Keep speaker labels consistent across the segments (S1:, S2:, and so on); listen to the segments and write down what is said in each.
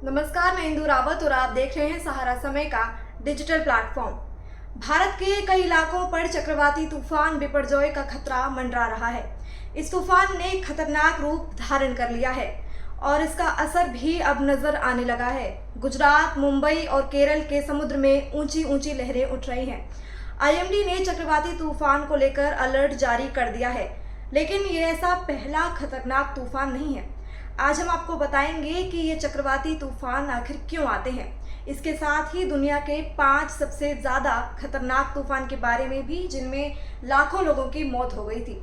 S1: नमस्कार, मैं इंदु रावत और आप देख रहे हैं सहारा समय का डिजिटल प्लेटफॉर्म। भारत के कई इलाकों पर चक्रवाती तूफान बिपरजॉय का खतरा मंडरा रहा है। इस तूफान ने खतरनाक रूप धारण कर लिया है और इसका असर भी अब नजर आने लगा है। गुजरात, मुंबई और केरल के समुद्र में ऊंची ऊंची लहरें उठ रही हैं। आईएमडी ने चक्रवाती तूफान को लेकर अलर्ट जारी कर दिया है, लेकिन ये ऐसा पहला खतरनाक तूफान नहीं है। आज हम आपको बताएंगे कि ये चक्रवाती तूफान आखिर क्यों आते हैं। इसके साथ ही दुनिया के 5 सबसे ज़्यादा खतरनाक तूफान के बारे में भी, जिनमें लाखों लोगों की मौत हो गई थी।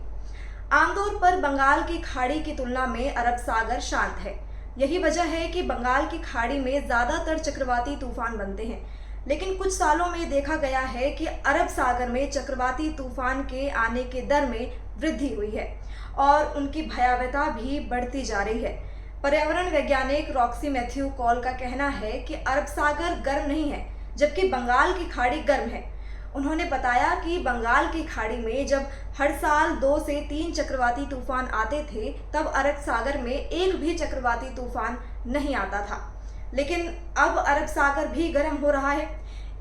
S1: आमतौर पर बंगाल की खाड़ी की तुलना में अरब सागर शांत है। यही वजह है कि बंगाल की खाड़ी में ज़्यादातर चक्रवाती तूफान बनते हैं, लेकिन कुछ सालों में देखा गया है कि अरब सागर में चक्रवाती तूफान के आने के दर में वृद्धि हुई है और उनकी भयावहता भी बढ़ती जा रही है। पर्यावरण वैज्ञानिक रॉक्सी मैथ्यू कॉल का कहना है कि अरब सागर गर्म नहीं है, जबकि बंगाल की खाड़ी गर्म है। उन्होंने बताया कि बंगाल की खाड़ी में जब हर साल 2 से 3 चक्रवाती तूफान आते थे, तब अरब सागर में एक भी चक्रवाती तूफान नहीं आता था। लेकिन अब अरब सागर भी गर्म हो रहा है।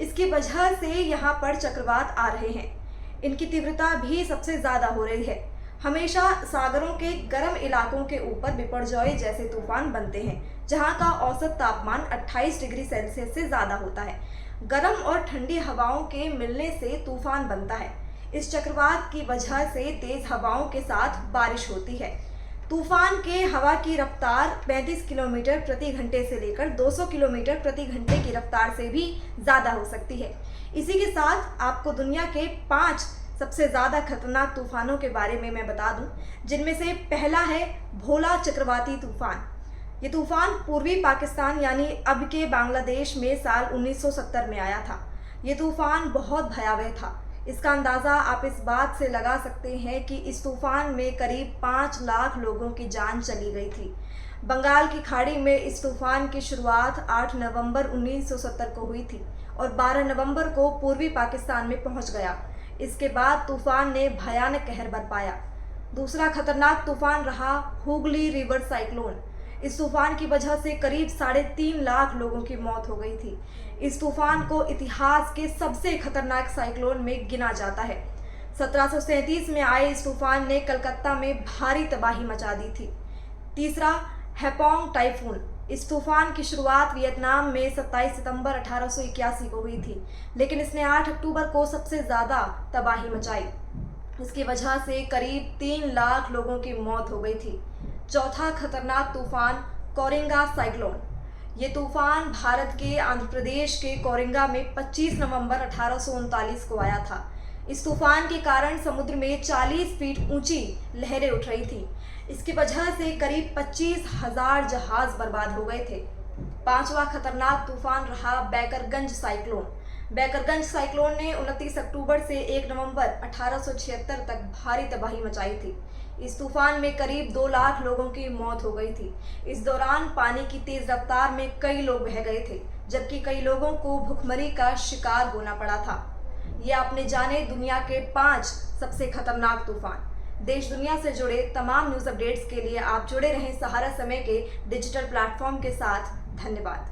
S1: इसकी वजह से यहाँ पर चक्रवात आ रहे हैं। इनकी तीव्रता भी सबसे ज़्यादा हो रही है। हमेशा सागरों के गर्म इलाकों के ऊपर बिपरजॉय जैसे तूफान बनते हैं, जहाँ का औसत तापमान 28 डिग्री सेल्सियस से ज़्यादा होता है। गर्म और ठंडी हवाओं के मिलने से तूफान बनता है। इस चक्रवात की वजह से तेज़ हवाओं के साथ बारिश होती है। तूफान के हवा की रफ्तार 35 किलोमीटर प्रति घंटे से लेकर 200 किलोमीटर प्रति घंटे की रफ्तार से भी ज़्यादा हो सकती है। इसी के साथ आपको दुनिया के 5 सबसे ज़्यादा खतरनाक तूफानों के बारे में मैं बता दूं, जिनमें से पहला है भोला चक्रवाती तूफान। ये तूफान पूर्वी पाकिस्तान यानी अब के बांग्लादेश में साल 1970 में आया था। ये तूफान बहुत भयावह था। इसका अंदाज़ा आप इस बात से लगा सकते हैं कि इस तूफान में करीब 5 लाख लोगों की जान चली गई थी। बंगाल की खाड़ी में इस तूफान की शुरुआत 8 नवंबर 1970 को हुई थी और 12 नवंबर को पूर्वी पाकिस्तान में पहुंच गया। इसके बाद तूफान ने भयानक कहर बरपाया। दूसरा खतरनाक तूफान रहा हुगली रिवर साइक्लोन। इस तूफान की वजह से करीब 3.5 लाख लोगों की मौत हो गई थी। इस तूफान को इतिहास के सबसे खतरनाक साइक्लोन में गिना जाता है। 1737 में आए इस तूफान ने कलकत्ता में भारी तबाही मचा दी थी। तीसरा हैपोंग टाइफून। इस तूफान की शुरुआत वियतनाम में 27 सितंबर 1881 को हुई थी, लेकिन इसने 8 अक्टूबर को सबसे ज़्यादा तबाही मचाई। इसकी वजह से करीब 3 लाख लोगों की मौत हो गई थी। चौथा खतरनाक तूफान कोरिंगा साइक्लोन। ये तूफान भारत के आंध्र प्रदेश के कोरिंगा में 25 नवंबर 1839 को आया था। इस तूफान के कारण समुद्र में 40 फीट ऊंची लहरें उठ रही थी। इसकी वजह से करीब 25,000 जहाज बर्बाद हो गए थे। पांचवा खतरनाक तूफान रहा बैकरगंज साइक्लोन। बैकरगंज साइक्लोन ने 29 अक्टूबर से 1 नवंबर 1876 तक भारी तबाही मचाई थी। इस तूफान में करीब 2 लाख लोगों की मौत हो गई थी। इस दौरान पानी की तेज रफ्तार में कई लोग बह गए थे, जबकि कई लोगों को भुखमरी का शिकार होना पड़ा था। ये आपने जाने दुनिया के 5 सबसे खतरनाक तूफान। देश दुनिया से जुड़े तमाम न्यूज़ अपडेट्स के लिए आप जुड़े रहें सहारा समय के डिजिटल प्लेटफॉर्म के साथ। धन्यवाद।